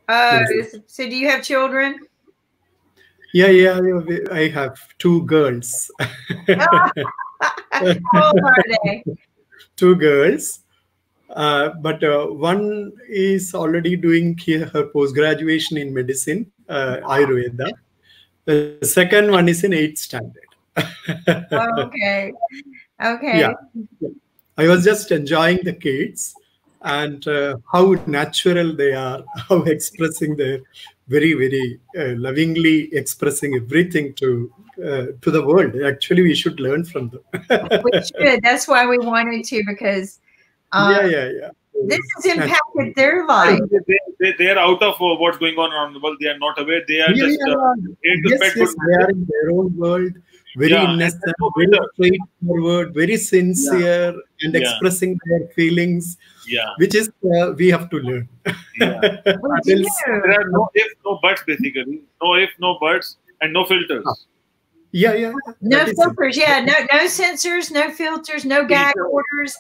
Yes. So do you have children? Yeah, yeah. I have two girls. How old are they? Two girls. But one is already doing her post graduation in medicine, Ayurveda. The second one is in 8th standard. Oh, okay. Yeah. Okay. I was just enjoying the kids and how natural they are, how expressing their very, very lovingly expressing everything to the world. Actually, we should learn from them. We should. That's why we wanted to, because Yeah, um, yeah, yeah. this Yes, has impacted naturally. their life. They are out of what's going on around the world. They are not aware. They are Yeah, just yeah, yeah. here to Yes, spread good yes, they are message. in their own world, very Yeah, and innocent, there's no very filter. straightforward, very Yeah, sincere, and yeah, expressing their feelings, yeah, which is we have to learn. yeah. We Adults, There do. are no if, no buts, basically. No if, no buts, and no filters. yeah, yeah, yeah, No that is it. filters. Yeah, no censors, no filters, no gag orders.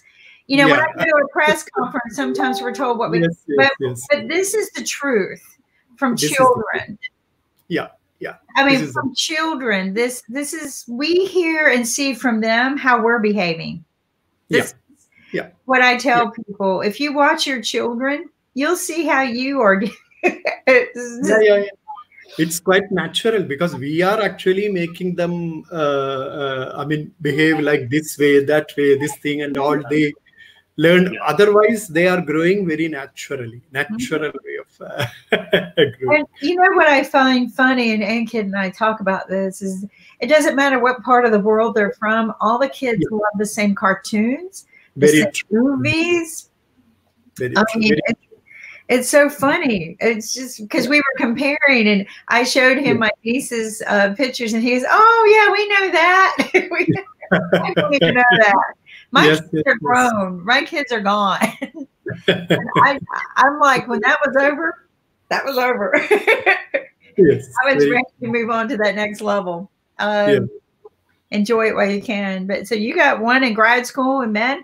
You know, when I Yeah, go to a press conference, sometimes we're told what we, yes, yes, but yes. but this is the truth from This is the children. yeah, yeah. I This mean, is the from children. This is, we hear and see from them how we're behaving. yeah, This is yeah, what I yeah, tell people. If you watch your children, you'll see how you are. yeah, yeah, yeah. It's quite natural because we are actually making them, I mean, behave like this way, that way, this thing, and all. They learn. Yeah. Otherwise, they are growing very naturally, natural way of growing. And you know what I find funny, and Ankit and I talk about this, is it doesn't matter what part of the world they're from, all the kids Yeah, love the same cartoons, the very same true. movies. Very I true. mean, Very it's so funny. It's just because yeah, we were comparing, and I showed yeah. him my niece's pictures, and he's, oh, yeah, we know that. I don't even know that. My Yes, kids yes, are yes. grown. My kids are gone. I'm like, when that was over, that was over. Yes, I was very ready to move on to that next level. yeah. Enjoy it while you can. But so you got one in grad school in med.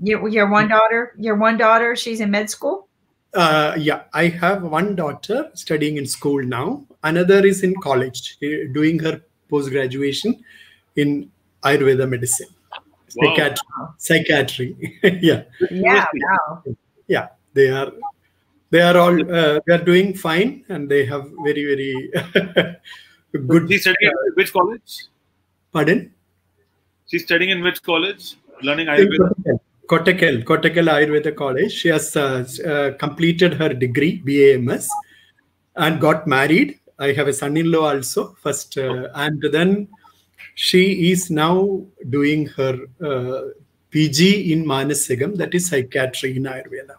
Your one daughter, she's in med school. Yeah, I have one daughter studying in school now. Another is in college, doing her post graduation in Ayurveda medicine, Wow. psychiatry. Yeah, Which Yeah, university? wow. yeah. They are all they are doing fine, and they have very very So good. she's studying in which college? Pardon? She's studying in which college? Learning In Ayurveda. Kottakkal Ayurveda College. She has completed her degree, BAMS, and got married. I have a son-in-law also, first, and then she is now doing her PG in Manasagam, that is psychiatry in Ayurveda.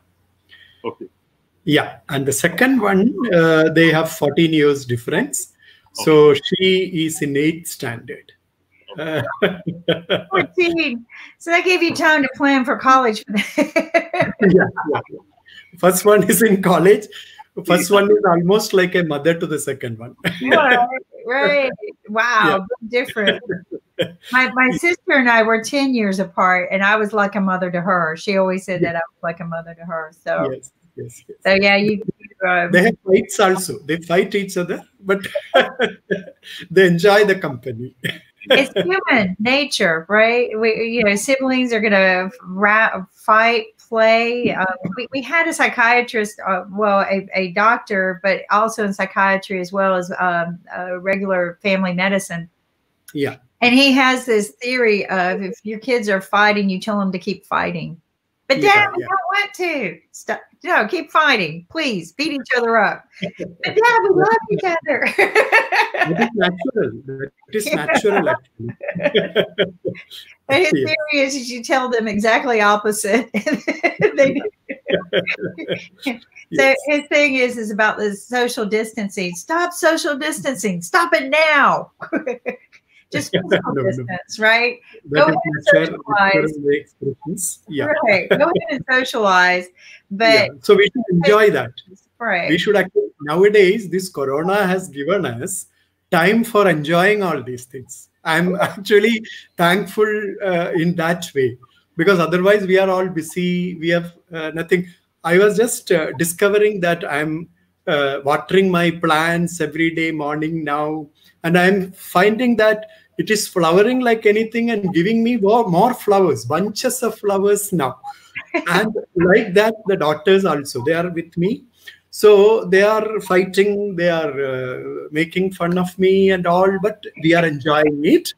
Okay. Yeah, and the second one, they have 14 years difference. So she is in 8th standard. 14. So that gave you time to plan for college. Yeah. First one is in college. First one is almost like a mother to the second one. Right. Wow. Different. My sister and I were 10 years apart, and I was like a mother to her. She always said that I was like a mother to her. So, Yes. so yeah, They have fights also. They fight each other, but they enjoy the company. it's human nature, right? Siblings are gonna fight, play. We had a psychiatrist, a doctor, but also in psychiatry as well as regular family medicine. Yeah. And he has this theory of, if your kids are fighting, you tell them to keep fighting. But Dad, we don't want to. Stop. No, keep fighting. Please beat each other up. But Dad, we love each other. That is natural. That is natural, actually. And his theory is you tell them exactly opposite. They do. So his thing is about this social distancing. Stop social distancing. Stop it now. Just physical distance, right? Go ahead and socialize. Yeah. Right. Go ahead and socialize. But so we should enjoy that. Right. We should actually, nowadays, this corona has given us time for enjoying all these things. I'm actually thankful in that way, because otherwise we are all busy. We have nothing. I was just discovering that I'm watering my plants every day morning now, and I'm finding that it is flowering like anything and giving me more flowers, bunches of flowers now. And like that, the daughters also, they are with me. So they are fighting, they are making fun of me and all, but we are enjoying it.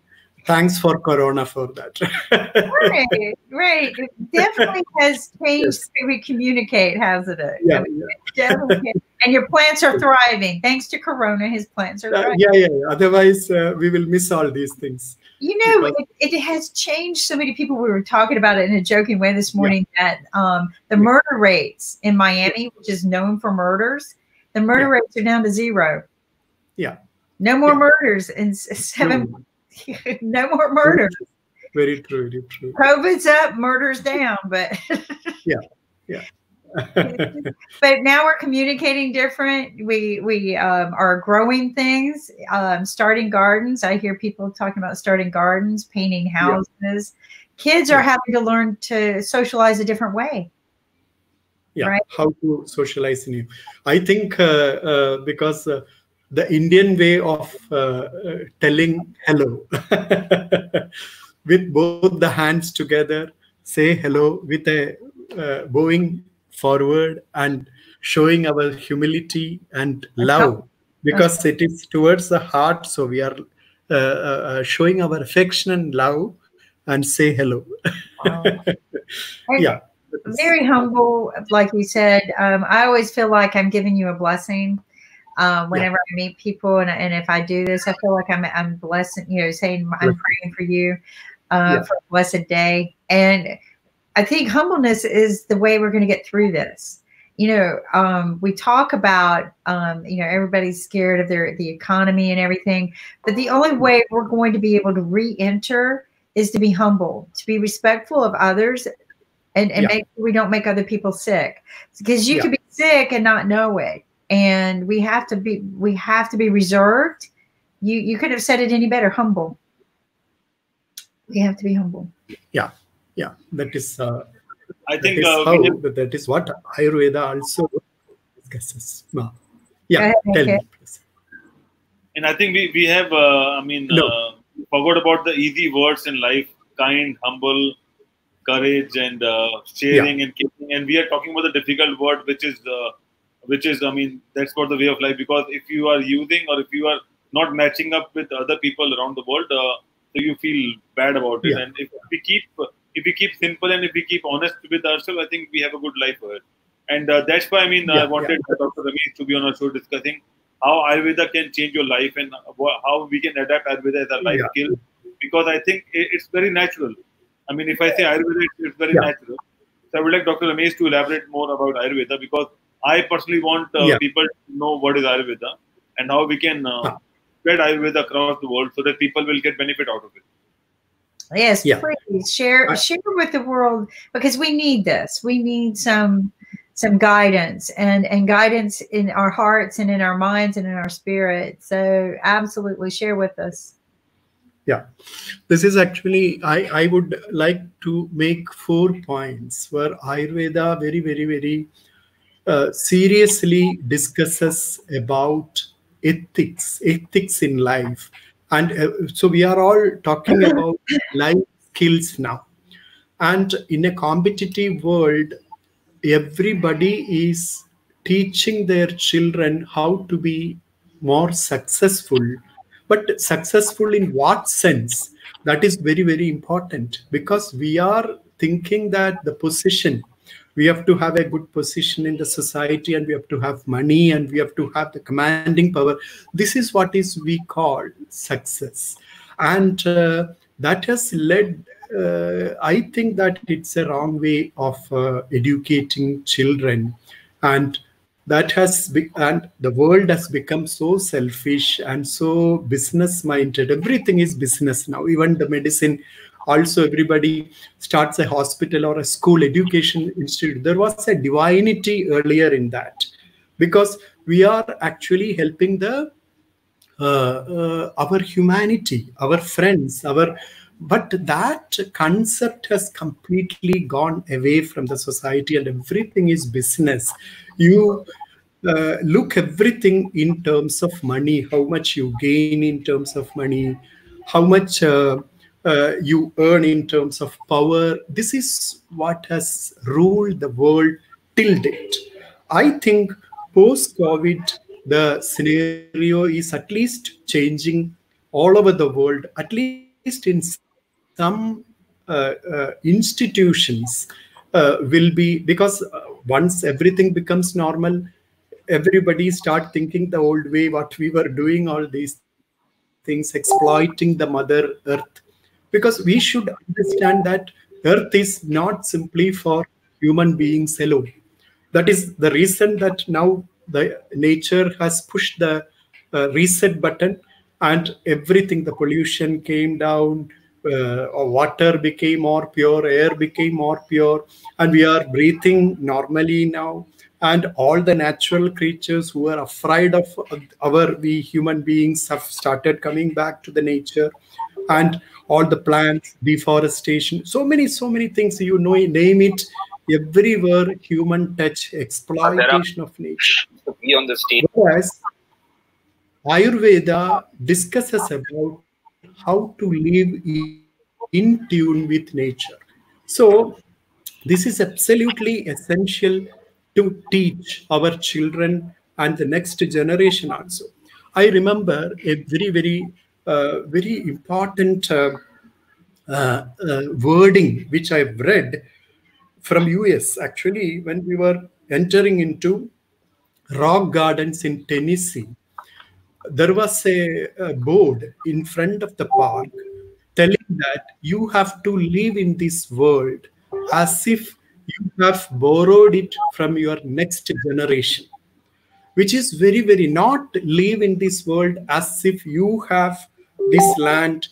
Thanks for Corona for that. Right, right. It definitely has changed the way we communicate, hasn't it? Yeah, I mean, definitely. And your plants are thriving. Thanks to Corona, his plants are thriving. Yeah. Otherwise, we will miss all these things. You know, it has changed so many people. We were talking about it in a joking way this morning that the murder rates in Miami, which is known for murders, the murder rates are down to 0. Yeah. No more murders in 7 months. No more murders. Very true. Very true. COVID's up, murders down, but yeah. But now we're communicating different. We are growing things, starting gardens. I hear people talking about starting gardens, painting houses. Kids are having to learn to socialize a different way. Yeah, right? How to socialize in you. I think because the Indian way of telling hello with both the hands together, say hello with a bowing forward and showing our humility and love, because it is towards the heart. So we are showing our affection and love and say hello. Yeah. Very humble, like you said. I always feel like I'm giving you a blessing whenever I meet people, and if I do this, I feel like I'm blessing, saying I'm praying for you for a blessed day. And I think humbleness is the way we're going to get through this. We talk about everybody's scared of the economy and everything, but the only way we're going to be able to re-enter is to be humble, to be respectful of others. And make sure we don't make other people sick, because you could be sick and not know it. And we have to be reserved. You couldn't have said it any better. Humble. We have to be humble. Yeah. That is. I think that is what Ayurveda also discusses. Yeah. Tell me, please. And I think we have. Forgot about the easy words in life: kind, humble, courage, and sharing and caring. And we are talking about the difficult word, which is that's for the way of life. Because if you are using, or if you are not matching up with other people around the world, so you feel bad about it. And if we keep simple and if we keep honest with ourselves, I think we have a good life for it. And that's why I wanted Dr. Ramesh to be on our show discussing how Ayurveda can change your life and how we can adapt Ayurveda as a life skill. Because I think it's very natural. If I say Ayurveda, it's very natural. So I would like Dr. Ramesh to elaborate more about Ayurveda, because I personally want people to know what is Ayurveda and how we can spread Ayurveda across the world so that people will get benefit out of it. Yes, please share with the world, because we need this. We need some guidance and guidance in our hearts and in our minds and in our spirit. So absolutely share with us. Yeah, this is actually, I would like to make 4 points where Ayurveda very, very, very seriously discusses about ethics in life. And so we are all talking about life skills now. And in a competitive world, everybody is teaching their children how to be more successful. But successful in what sense? That is very, very important, because we are thinking that the position, we have to have a good position in the society, and we have to have money, and we have to have the commanding power. This is what we call success. And that has led, I think that it's a wrong way of educating children. And that and the world has become so selfish and so business minded. Everything is business now. Even the medicine, also everybody starts a hospital or a school education institute. There was a divinity earlier in that, because we are actually helping our humanity, our friends, our But that concept has completely gone away from the society, and everything is business. You look everything in terms of money, how much you gain in terms of money, how much you earn in terms of power. This is what has ruled the world till date. I think post-COVID, the scenario is at least changing all over the world, at least in some institutions will be, because once everything becomes normal, everybody start thinking the old way, what we were doing, all these things, exploiting the mother earth. Because we should understand that earth is not simply for human beings alone. That is the reason that now the nature has pushed the reset button, and everything, the pollution came down, water became more pure, air became more pure, and we are breathing normally now. And all the natural creatures who are afraid of we human beings have started coming back to the nature. And all the plants, deforestation, so many things, you know, name it, everywhere human touch, exploitation of nature. Whereas Ayurveda discusses about how to live in tune with nature. So this is absolutely essential to teach our children and the next generation also. I remember a very important wording which I've read from US, actually, when we were entering into rock gardens in Tennessee. There was a board in front of the park telling that you have to live in this world as if you have borrowed it from your next generation, which is very, not live in this world as if you have this land,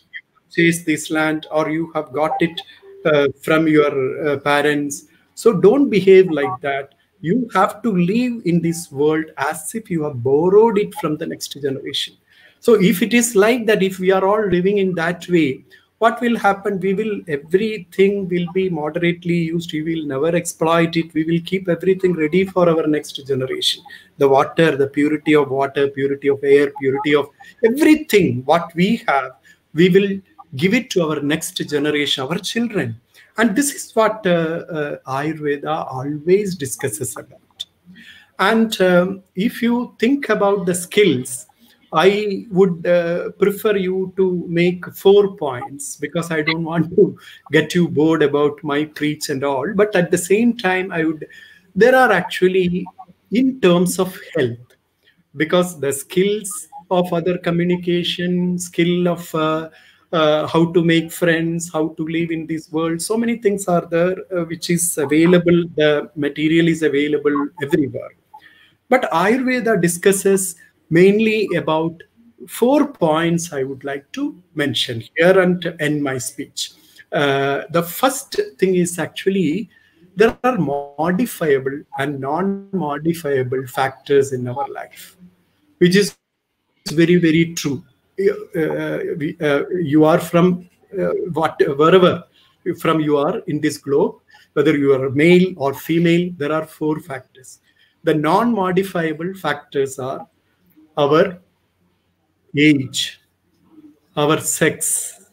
chase this land, or you have got it from your parents. So don't behave like that. You have to live in this world as if you have borrowed it from the next generation. So if it is like that, if we are all living in that way, what will happen? Everything will be moderately used. We will never exploit it. We will keep everything ready for our next generation. The water, the purity of water, purity of air, purity of everything, what we have, we will give it to our next generation, our children. And this is what Ayurveda always discusses about. And if you think about the skills, I would prefer you to make 4 points, because I don't want to get you bored about my preach and all. But at the same time, there are actually, in terms of health, because the skills of other communication, skill of how to make friends, how to live in this world, so many things are there which is available. The material is available everywhere. But Ayurveda discusses mainly about 4 points I would like to mention here and end my speech. The first thing is actually there are modifiable and non-modifiable factors in our life, which is very true. You are from wherever from you are in this globe, whether you are male or female, there are 4 factors. The non-modifiable factors are our age, our sex,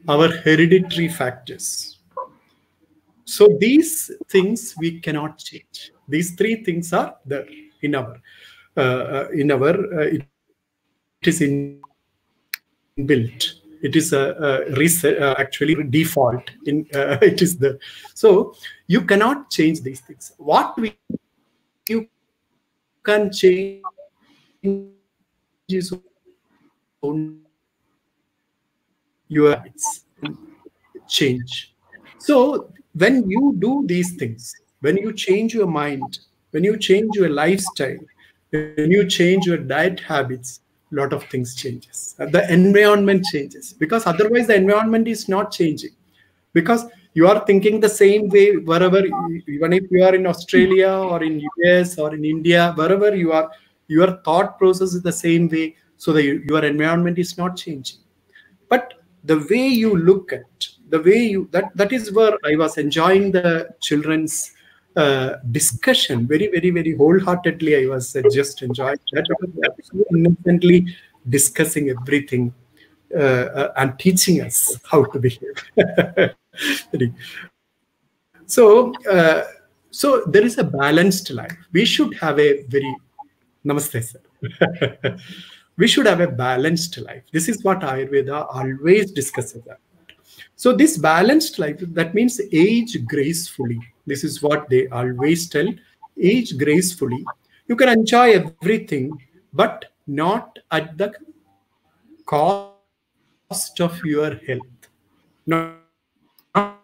our hereditary factors. So these things we cannot change. These 3 things are there in our it is inbuilt. It is a reset, actually default in it is there. So you cannot change these things. What you can change is your habits change. So when you do these things, when you change your mind, when you change your lifestyle, when you change your diet habits, a lot of things changes. The environment changes, because otherwise the environment is not changing, because you are thinking the same way wherever, even if you are in Australia or in US or in India, wherever you are, your thought process is the same way. So your environment is not changing. But the way you look at, the way you, that is where I was enjoying the children's discussion very, very, very wholeheartedly. I was just enjoying that because they are so innocently discussing everything and teaching us how to behave. So there is a balanced life. We should have a very, namaste sir. We should have a balanced life. This is what Ayurveda always discusses about. So this balanced life, that means age gracefully. This is what they always tell, age gracefully. You can enjoy everything, but not at the cost of your health. Not at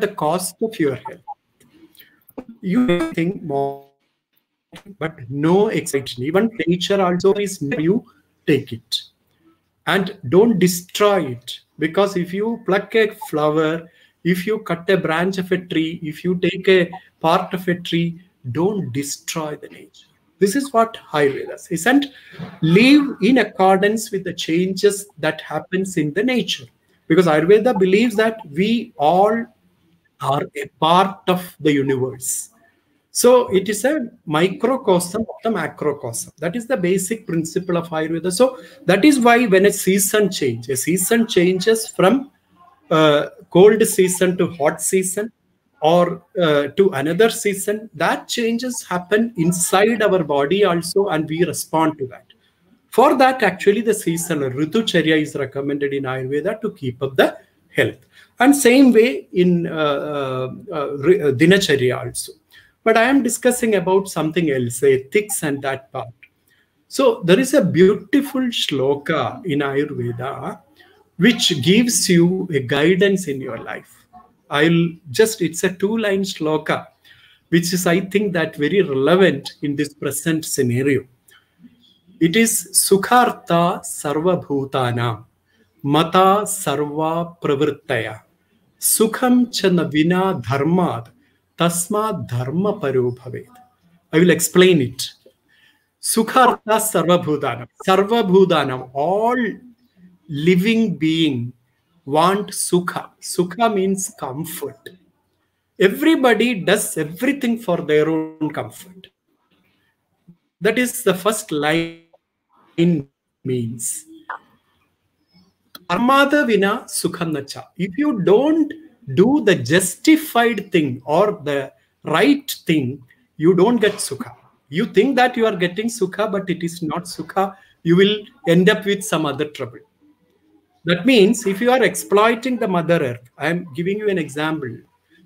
the cost of your health. You think more, but no excitation. Even nature also is near you, take it. And don't destroy it. Because if you pluck a flower, if you cut a branch of a tree, if you take a part of a tree, don't destroy the nature. This is what Ayurveda says. And live in accordance with the changes that happens in the nature. Because Ayurveda believes that we all are a part of the universe. So it is a microcosm of the macrocosm. That is the basic principle of Ayurveda. So that is why when a season changes from cold season to hot season or to another season, that changes happen inside our body also, and we respond to that. For that, actually, the seasonal Ritucharya is recommended in Ayurveda to keep up the health. And same way in Dinacharya also. But I am discussing about something else, ethics and that part. So there is a beautiful shloka in Ayurveda which gives you a guidance in your life. It's a 2-line shloka, which is, I think, that very relevant in this present scenario. It is Sukhartha Sarva Bhutanam Mata Sarva Pravrittaya Sukham Chana Vina Dharmad Tasma Dharma Paro Bhavet. I will explain it. Sukhartha Sarva Bhutanam. Sarva Bhutanam, all living being want sukha. Sukha means comfort. Everybody does everything for their own comfort. That is the first line means. Dharmada vina sukham nacha. If you don't do the justified thing or the right thing, you don't get sukha. You think that you are getting sukha, but it is not sukha. You will end up with some other trouble. That means if you are exploiting the Mother Earth, I am giving you an example.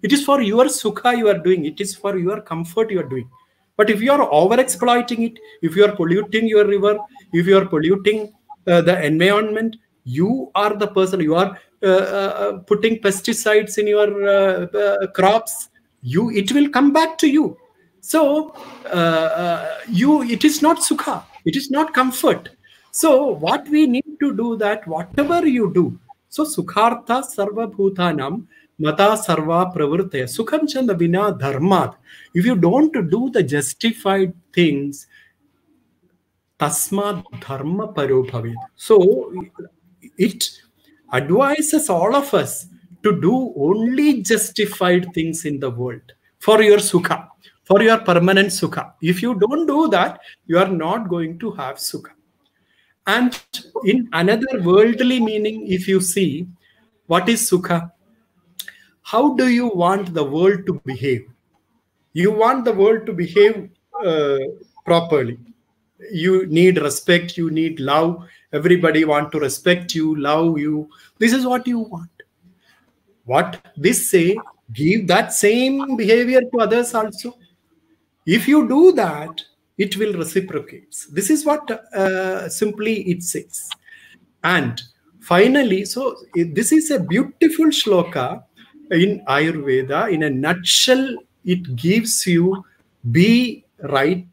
It is for your sukha you are doing. It is for your comfort you are doing. But if you are over-exploiting it, if you are polluting your river, if you are polluting the environment, you are the person, you are putting pesticides in your crops, it will come back to you. So it is not sukha, it is not comfort. So what we need to do that whatever you do, so sukhartha sarva bhutanam mata sarva pravrittaya sukham chanda vina dharmat. If you don't do the justified things, tasma dharma paro bhavet. So it advises all of us to do only justified things in the world for your sukha, for your permanent sukha. If you don't do that, you are not going to have sukha. And in another worldly meaning, if you see, what is sukha? How do you want the world to behave? You want the world to behave properly. You need respect, you need love. Everybody want to respect you, love you. This is what you want. What this say, give that same behavior to others also. If you do that, it will reciprocate. This is what simply it says. And finally, so this is a beautiful shloka in Ayurveda. In a nutshell, it gives you be right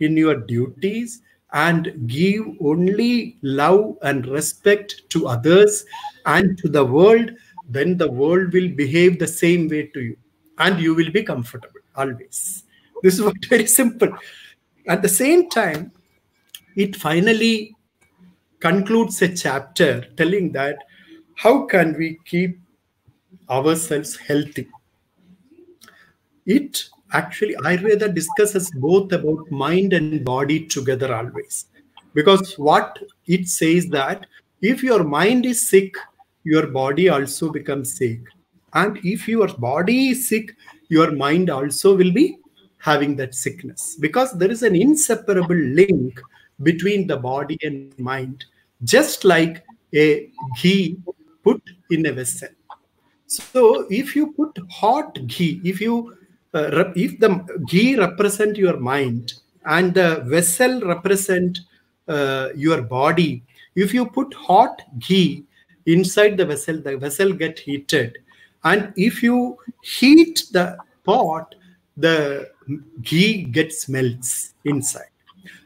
in your duties and give only love and respect to others and to the world. Then the world will behave the same way to you and you will be comfortable always. This is what very simple. At the same time, it finally concludes a chapter telling that how can we keep ourselves healthy. It actually, Ayurveda discusses both about mind and body together always. Because what it says that if your mind is sick, your body also becomes sick. And if your body is sick, your mind also will be having that sickness. Because there is an inseparable link between the body and mind, just like a ghee put in a vessel. So if you put hot ghee, if the ghee represent your mind and the vessel represent your body, if you put hot ghee inside the vessel get heated, and if you heat the pot, the ghee gets melts inside.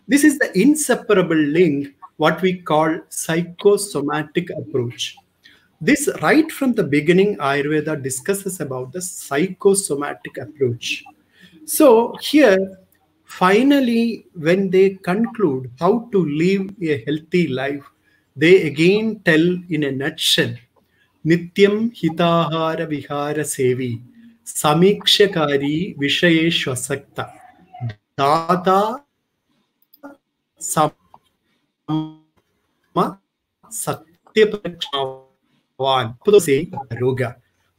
This is the inseparable link, what we call psychosomatic approach. This right from the beginning, Ayurveda discusses about the psychosomatic approach. So here, finally, when they conclude how to live a healthy life, they again tell in a nutshell, Nityam hitahara vihara sevi, samikshakari vishayeshvasakta, data sama satyapakshavan.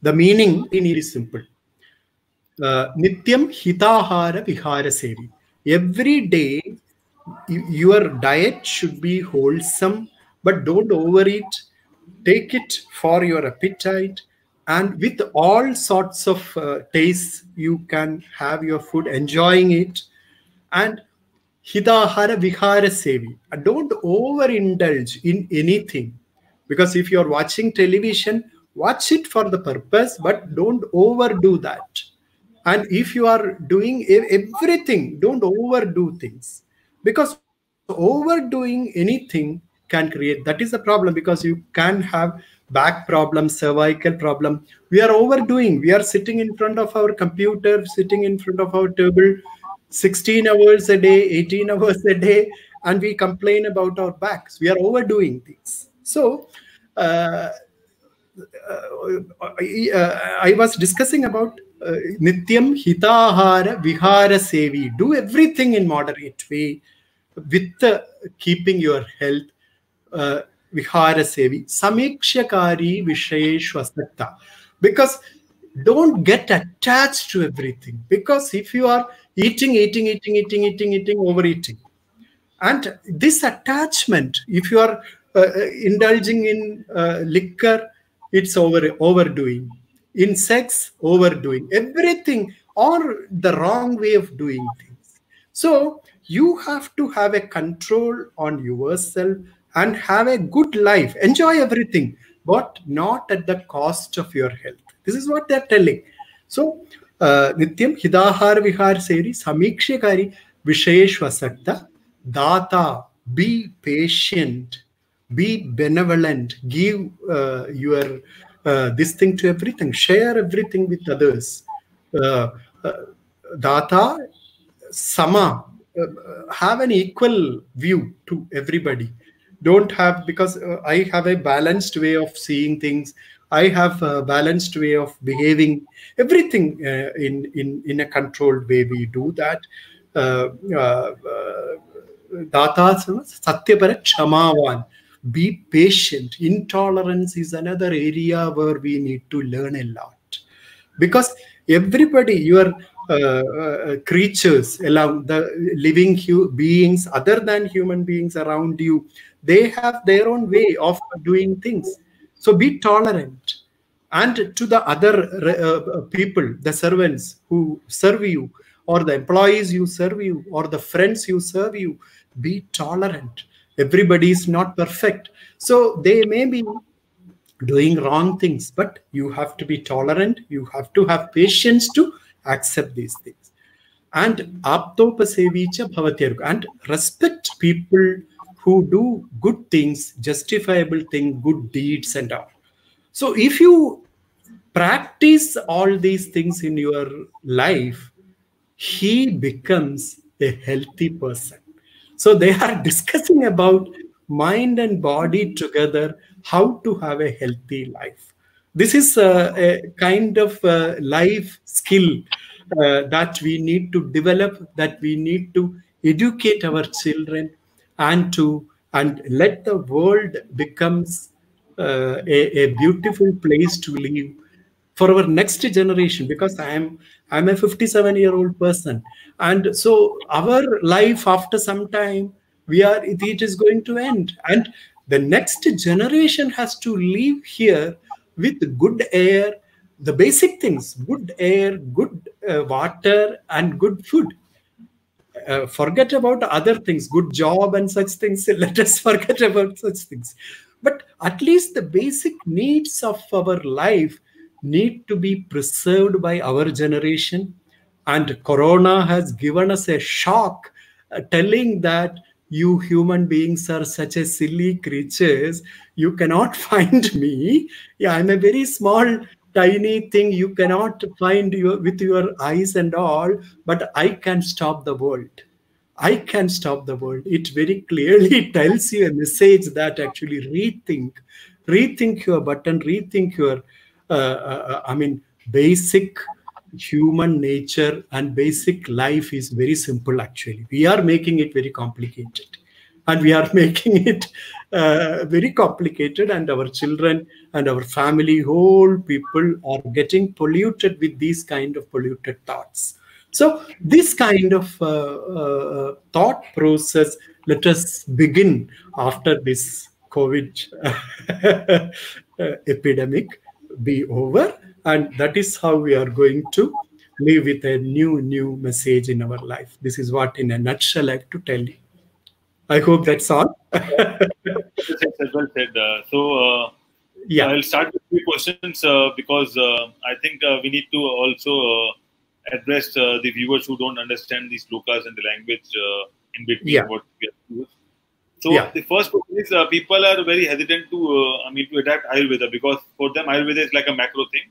The meaning is simple. Nityam hitahara vihara sevi. Every day, your diet should be wholesome, but don't overeat. Take it for your appetite, and with all sorts of tastes, you can have your food, enjoying it. And hitahara vihara sevi. Don't overindulge in anything. Because if you're watching television, watch it for the purpose, but don't overdo that. And if you are doing everything, don't overdo things. Because overdoing anything can create, that is the problem, because you can have back problem, cervical problem. We are overdoing. We are sitting in front of our computer, sitting in front of our table, 16 hours a day, 18 hours a day, and we complain about our backs. We are overdoing things. So, I was discussing about Nityam hitahara vihara sevi. Do everything in moderate way with keeping your health. Vihara sevi. Samikshakari vishayeshvasakta. Because don't get attached to everything. Because if you are eating, overeating, and this attachment, if you are indulging in liquor, it's overdoing. In sex, overdoing. Everything, or the wrong way of doing things. So you have to have a control on yourself and have a good life. Enjoy everything, but not at the cost of your health. This is what they're telling. So, Nityam hitahara vihara sevi, samikshakari vishayeshvasakta, data, be patient, be benevolent, give your this thing to everything, share everything with others. Data, sama, have an equal view to everybody. Don't have, because I have a balanced way of seeing things. I have a balanced way of behaving. Everything in a controlled way. We do that. Data, satyapara kshamavan. Be patient. Intolerance is another area where we need to learn a lot. Because everybody, your creatures, along the living beings other than human beings around you, they have their own way of doing things. So be tolerant. And to the other people, the servants who serve you, or the employees you serve you, or the friends you serve you, be tolerant. Everybody is not perfect. So they may be doing wrong things, but you have to be tolerant. You have to have patience to accept these things. And aptopasevicha bhavatyaruk, and respect people who do good things, justifiable things, good deeds and all. So if you practice all these things in your life, he becomes a healthy person. So they are discussing about mind and body together, how to have a healthy life. This is a kind of life skill that we need to develop, that we need to educate our children, and let the world becomes a beautiful place to live for our next generation. Because I'm a 57-year-old person, and so our life after some time, it is going to end, and the next generation has to live here with good air, the basic things: good air, good water, and good food. Forget about other things, good job and such things. Let us forget about such things. But at least the basic needs of our life need to be preserved by our generation. And Corona has given us a shock, telling that you human beings are such a silly creatures. You cannot find me. Yeah, I'm a very small, tiny thing. You cannot find you with your eyes and all, but I can stop the world. I can stop the world. It very clearly tells you a message that actually rethink your button, rethink your, basic human nature and basic life is very simple. Actually, we are making it very complicated, and we are making it very complicated, and our children and our family, whole people are getting polluted with these kind of polluted thoughts. So this kind of thought process, let us begin after this COVID epidemic be over, and that is how we are going to live with a new message in our life. This is what in a nutshell I have to tell you. I hope that's all. Well said. Yeah, I'll start with 3 questions because I think we need to also address the viewers who don't understand these slokas and the language in between what we are doing. So the first question is people are very hesitant to adapt Ayurveda, because for them Ayurveda is like a macro thing.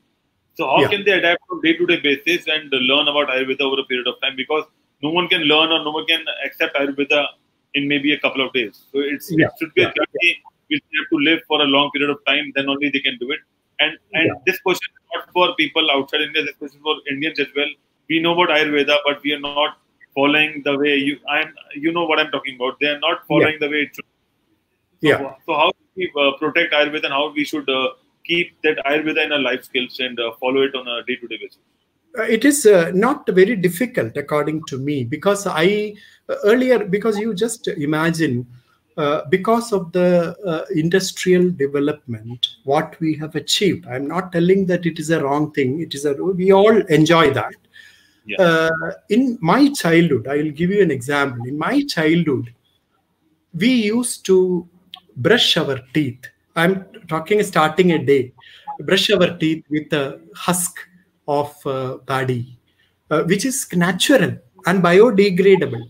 So how can they adapt on day-to-day basis and learn about Ayurveda over a period of time? Because no one can learn or no one can accept Ayurveda in maybe a couple of days. So it should be a journey which they have to live for a long period of time. Then only they can do it. And this question is not for people outside India. This question is for Indians as well. We know about Ayurveda, but we are not following the way you know what I'm talking about. They are not following the way it should. So how do we protect Ayurveda, and how we should keep that Ayurveda in our life skills and follow it on a day-to-day basis? It is not very difficult, according to me, because because you just imagine, because of the industrial development, what we have achieved. I'm not telling that it is a wrong thing. We all enjoy that. In my childhood, I will give you an example. In my childhood, we used to brush our teeth. I'm talking starting a day. Brush our teeth with a husk of paddy, which is natural and biodegradable.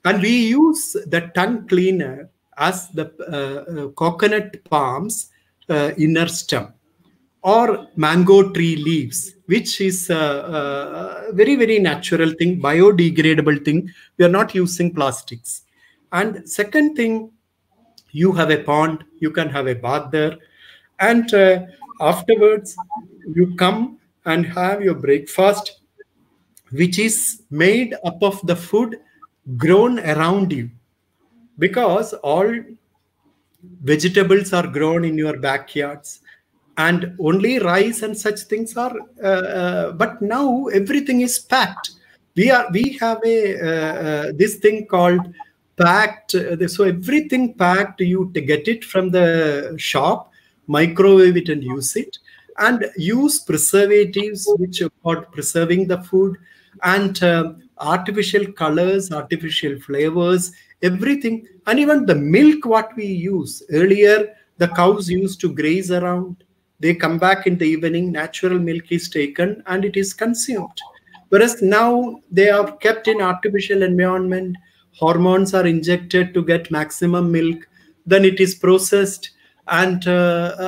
And we use the tongue cleaner as the coconut palm's inner stem, or mango tree leaves, which is a very, very natural thing, biodegradable thing. We are not using plastics. And second thing, you have a pond, you can have a bath there. And afterwards, you come and have your breakfast, which is made up of the food grown around you. Because all vegetables are grown in your backyards, and only rice and such things are, but now everything is packed. We have this thing called packed. So everything packed, you get it from the shop, microwave it and use it, and use preservatives which are called preserving the food, and artificial colors, artificial flavors, everything. And even the milk what we use, earlier the cows used to graze around, they come back in the evening, natural milk is taken and it is consumed. Whereas now they are kept in artificial environment, hormones are injected to get maximum milk, then it is processed, and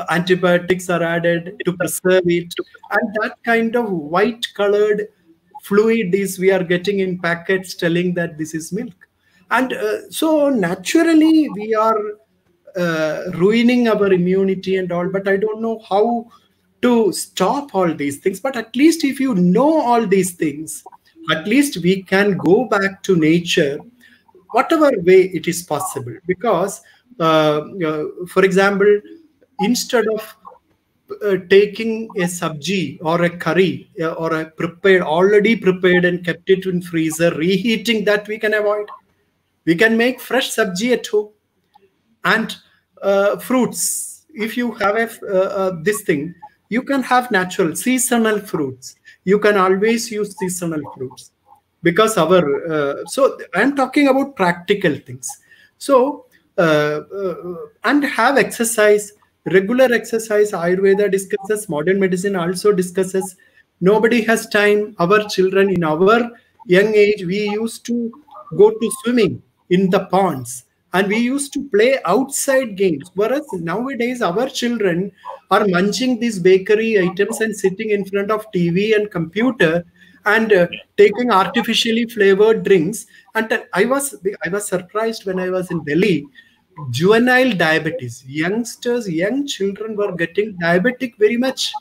antibiotics are added to preserve it, and that kind of white colored fluid is we are getting in packets telling that this is milk. And so naturally we are ruining our immunity and all, but I don't know how to stop all these things. But at least if you know all these things, at least we can go back to nature, whatever way it is possible. Because, for example, instead of taking a sabji or a curry or a already prepared and kept it in freezer, reheating that we can avoid. We can make fresh sabji at home. And fruits, if you have this thing, you can have natural seasonal fruits. You can always use seasonal fruits, because so I'm talking about practical things. So and have exercise, regular exercise. Ayurveda discusses, modern medicine also discusses. Nobody has time. Our children in our young age, we used to go to swimming in the ponds, and we used to play outside games. Whereas nowadays, our children are munching these bakery items and sitting in front of TV and computer and taking artificially flavored drinks. And I was surprised when I was in Delhi. Juvenile diabetes, young children were getting diabetic very much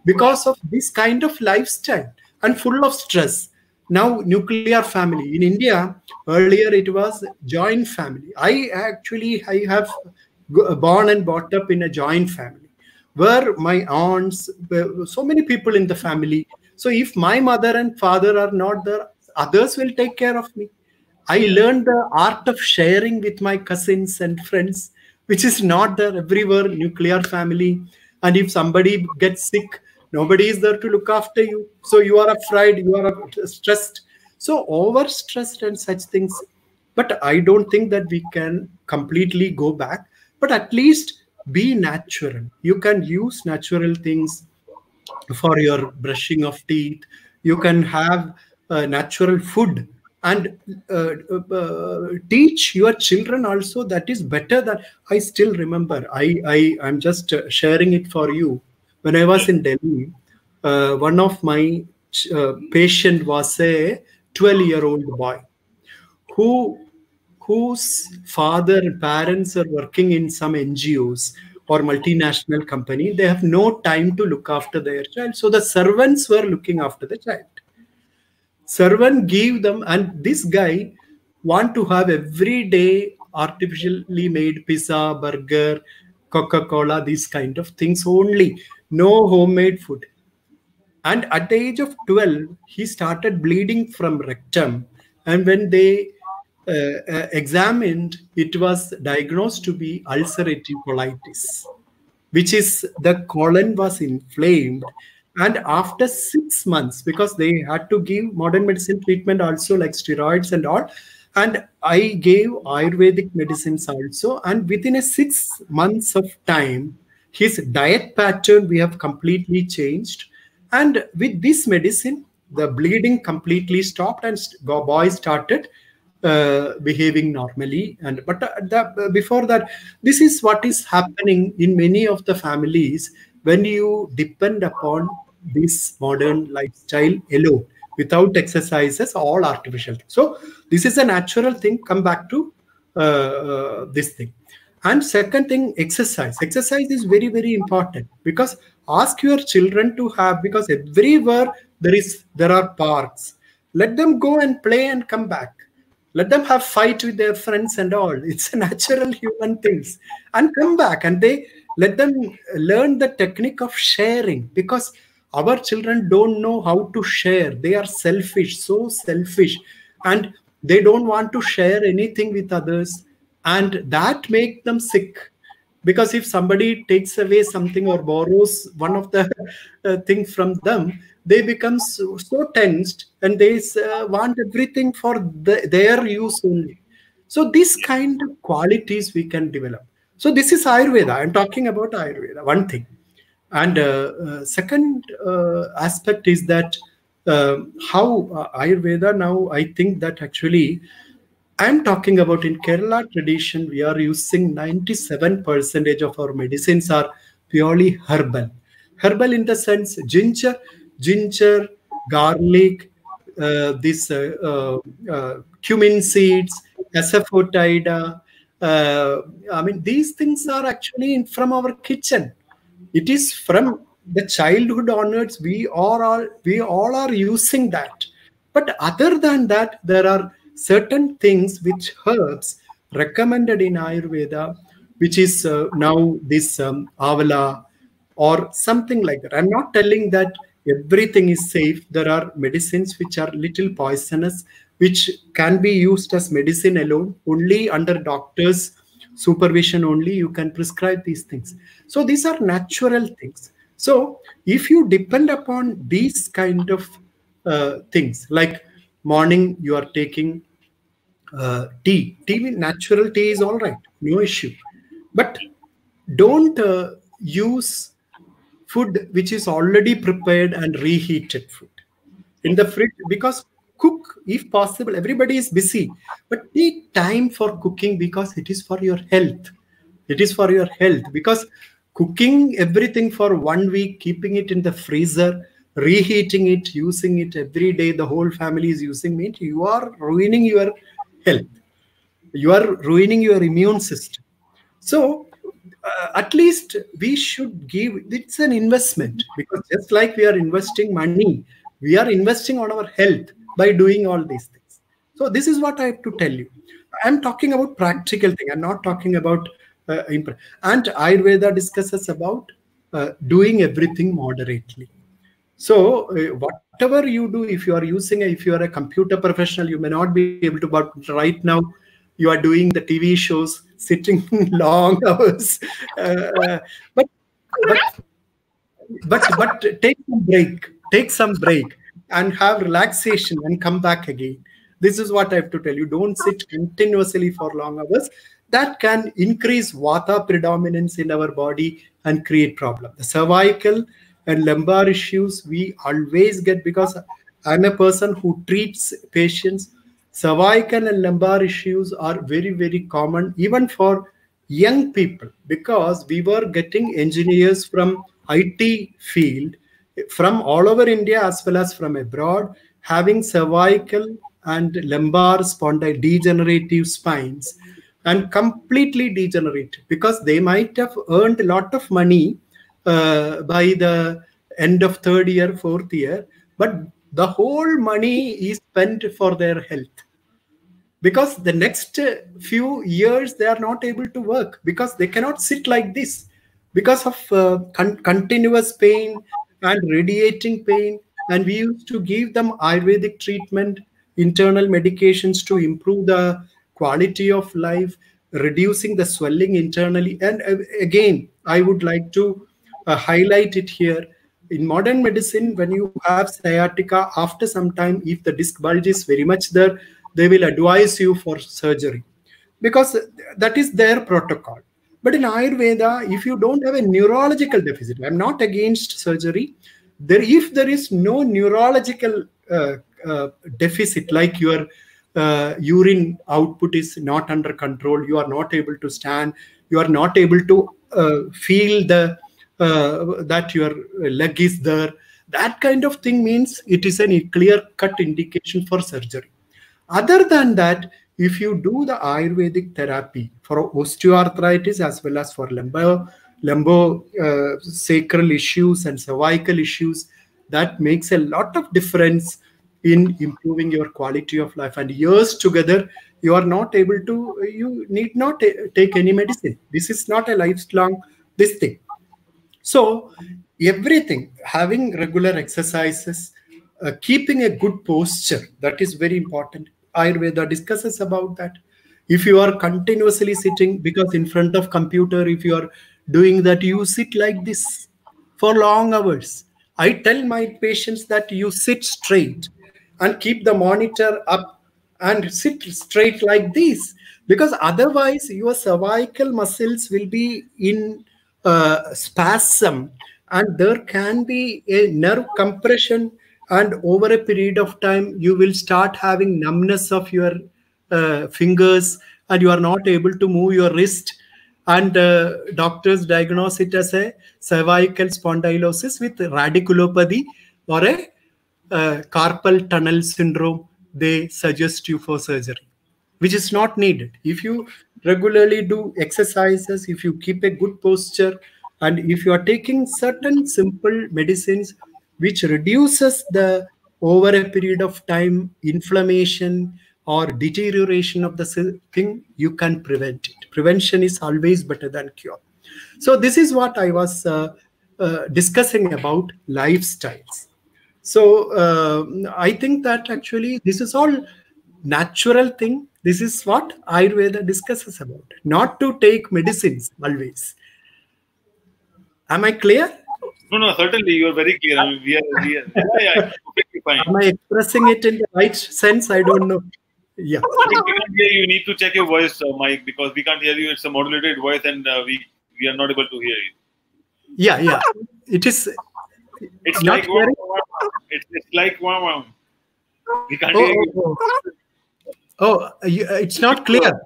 because of this kind of lifestyle and full of stress. Now, nuclear family in India, earlier it was joint family. I have born and brought up in a joint family where my aunts, so many people in the family. So if my mother and father are not there, others will take care of me. I learned the art of sharing with my cousins and friends, which is not there everywhere, nuclear family. And if somebody gets sick, nobody is there to look after you. So you are afraid, you are stressed. So overstressed and such things. But I don't think that we can completely go back, but at least be natural. You can use natural things for your brushing of teeth. You can have natural food. And teach your children also. That is better than, I still remember, I'm just sharing it for you. When I was in Delhi, one of my patient was a 12-year-old boy whose father and parents are working in some NGOs or multinational company. They have no time to look after their child. So the servants were looking after the child. Servant gave them, and this guy want to have every day artificially made pizza, burger, Coca-Cola, these kind of things only. No homemade food. And at the age of 12, he started bleeding from rectum. And when they examined, it was diagnosed to be ulcerative colitis, which is the colon was inflamed. And after 6 months, because they had to give modern medicine treatment also, like steroids and all, and I gave Ayurvedic medicines also, and within 6 months of time, his diet pattern we have completely changed. And with this medicine, the bleeding completely stopped, and the boy started behaving normally. And before that, this is what is happening in many of the families when you depend upon this modern lifestyle alone, without exercises, all artificial. So this is a natural thing. Come back to this thing. And second thing, exercise. Exercise is very, very important, because ask your children to have, because everywhere there are parks. Let them go and play and come back. Let them have fight with their friends and all. It's a natural human things. And come back, and let them learn the technique of sharing, because our children don't know how to share. They are selfish, so selfish, and they don't want to share anything with others, and that makes them sick. Because if somebody takes away something or borrows one of the things from them, they become so tensed, and they want everything for their use only. So this kind of qualities we can develop. So this is Ayurveda. I'm talking about Ayurveda, one thing. And second aspect is that how Ayurveda now, I think that actually, I'm talking about in Kerala tradition, we are using 97% of our medicines are purely herbal. Herbal in the sense ginger, garlic, this cumin seeds, asafoetida, I mean, these things are actually from our kitchen. It is from the childhood onwards. We all are using that. But other than that, there are certain things which herbs recommended in Ayurveda, which is now this avala or something like that. I'm not telling that everything is safe. There are medicines which are little poisonous, which can be used as medicine alone. Only under doctors' supervision only you can prescribe these things. So these are natural things. So if you depend upon these kind of things, like morning you are taking tea, natural tea is all right, no issue. But don't use food which is already prepared and reheated food in the fridge, because cook if possible. Everybody is busy, but take time for cooking, because it is for your health. It is for your health, because cooking everything for 1 week, keeping it in the freezer, reheating it, using it every day, the whole family is using it, you are ruining your health. You are ruining your immune system. So at least we should give, it's an investment, because just like we are investing money, we are investing on our health by doing all these things. So this is what I have to tell you. I'm talking about practical thing. I'm not talking about and Ayurveda discusses about doing everything moderately. So whatever you do, if you are using, if you are a computer professional, you may not be able to, but right now you are doing the TV shows, sitting long hours. But take some break and have relaxation and come back again. This is what I have to tell you. Don't sit continuously for long hours. That can increase vata predominance in our body and create problem. The cervical and lumbar issues we always get, because I'm a person who treats patients. Cervical and lumbar issues are very, very common even for young people, because we were getting engineers from IT field from all over India as well as from abroad, having cervical and lumbar degenerative spines, and completely degenerated, because they might have earned a lot of money by the end of 3rd year, 4th year, but the whole money is spent for their health, because the next few years they are not able to work, because they cannot sit like this because of continuous pain and radiating pain. And we used to give them Ayurvedic treatment, internal medications to improve the quality of life, reducing the swelling internally. And again, I would like to highlight it here. In modern medicine, when you have sciatica, after some time, if the disc bulge is very much there, they will advise you for surgery, because that is their protocol. But in Ayurveda, if you don't have a neurological deficit, I'm not against surgery. If there is no neurological deficit, like your urine output is not under control, you are not able to stand, you are not able to feel that your leg is there, that kind of thing means it is a clear-cut indication for surgery. Other than that, if you do the Ayurvedic therapy for osteoarthritis as well as for lumbosacral issues and cervical issues, that makes a lot of difference in improving your quality of life. And years together, you are not able to, you need not take any medicine. This is not a lifelong this thing. So everything, having regular exercises, keeping a good posture, that is very important. Ayurveda discusses about that. If you are continuously sitting, because in front of computer, if you are doing that, you sit like this for long hours. I tell my patients that you sit straight and keep the monitor up and sit straight like this, because otherwise your cervical muscles will be in spasm, and there can be a nerve compression, and over a period of time you will start having numbness of your fingers, and you are not able to move your wrist, and doctors diagnose it as a cervical spondylosis with radiculopathy or a carpal tunnel syndrome. They suggest you for surgery. which is not needed. If you regularly do exercises, if you keep a good posture, and if you are taking certain simple medicines which reduces the over a period of time inflammation or deterioration of the thing, you can prevent it. Prevention is always better than cure. So this is what I was discussing about lifestyles. So I think that actually this is all natural thing. This is what Ayurveda discusses about, not to take medicines always. Am I clear? No, certainly you are very clear. I mean, we are yeah, perfectly fine. Am I expressing it in the right sense? I don't know. Yeah. We can't hear you. You need to check your voice, Mike, because we can't hear you. It's a modulated voice, and we are not able to hear you. Yeah. It is. It's like it's like wow. We can't hear you. It's not clear.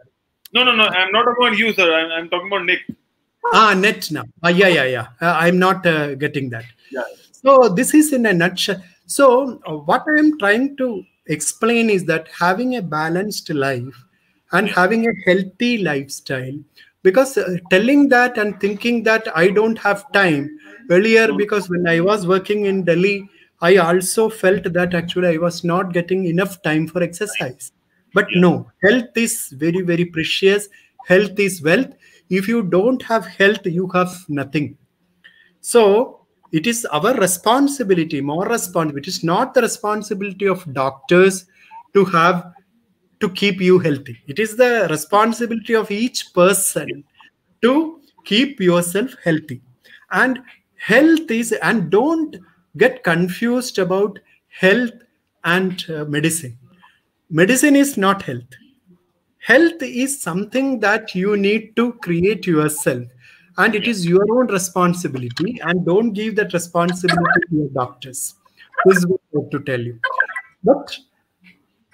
No. I'm not talking about you, sir. I'm talking about Nick. Net now. Yeah. I'm not getting that. Yeah. So this is in a nutshell. So what I am trying to explain is that having a balanced life and having a healthy lifestyle, because telling that and thinking that I don't have time earlier, because when I was working in Delhi, I also felt that actually I was not getting enough time for exercise. But no, health is very, very precious. Health is wealth. If you don't have health, you have nothing. So it is our responsibility, more responsibility. It is not the responsibility of doctors to keep you healthy. It is the responsibility of each person to keep yourself healthy. And health is, and don't get confused about health and medicine. Medicine is not health. Health is something that you need to create yourself, and it is your own responsibility, and don't give that responsibility to your doctors. This is what I have to tell you. But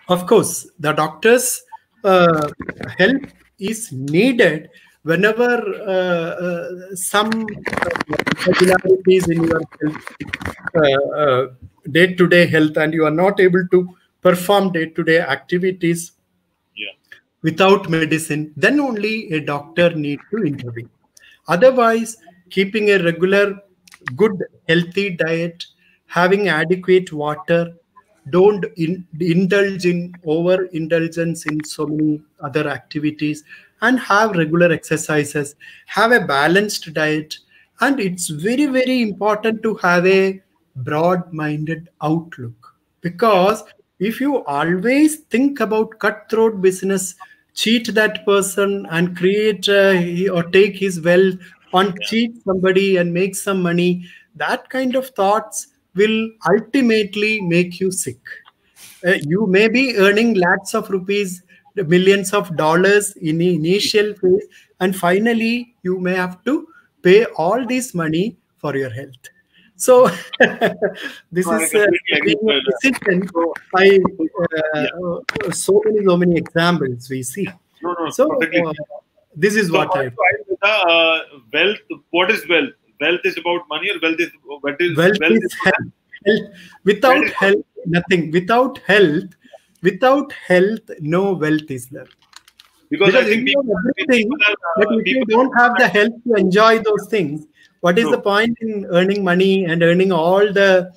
of course, the doctor's help is needed whenever some irregularities in your health, day-to-day health, and you are not able to perform day-to-day activities without medicine, then only a doctor needs to intervene. Otherwise, keeping a regular, good, healthy diet, having adequate water, don't indulge in overindulgence in so many other activities, and have regular exercises, have a balanced diet. And it's very, very important to have a broad-minded outlook, because if you always think about cutthroat business, cheat that person and create or take his wealth, or cheat somebody and make some money, that kind of thoughts will ultimately make you sick. You may be earning lakhs of rupees, millions of dollars in the initial phase, and finally you may have to pay all this money for your health. So this is decision by so many examples we see. So this is what I. Wealth. What is wealth? Wealth is about money, or wealth is health. Without health, nothing. Without health, no wealth is there. Because I think but if you don't have the health to enjoy those things, what is the point in earning money and earning all the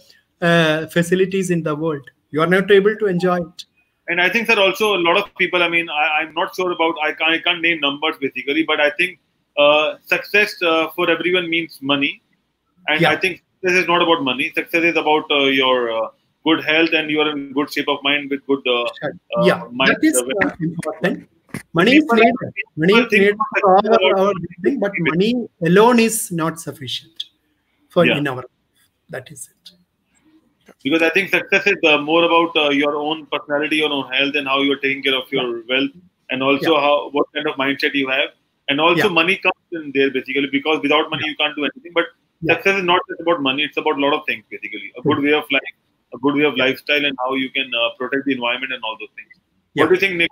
facilities in the world? You are not able to enjoy it. And I think that also a lot of people, I mean, I'm not sure about, I can't name numbers basically, but I think success for everyone means money. And I think success is not about money. Success is about your good health, and you are in good shape of mind with good mind. That is important. Money is needed. Money is needed for our thing, but money alone is not sufficient for in our life. That is it. Because I think success is more about your own personality, your own health, and how you are taking care of your wealth, and also what kind of mindset you have. And also money comes in there basically, because without money you can't do anything. But success is not just about money; it's about a lot of things basically. A good way of life, a good way of lifestyle, and how you can protect the environment and all those things. What do you think, Nick?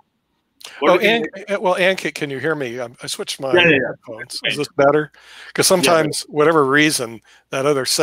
Ankit, can you hear me? I switched my headphones. Is this better? Because sometimes, whatever reason, that other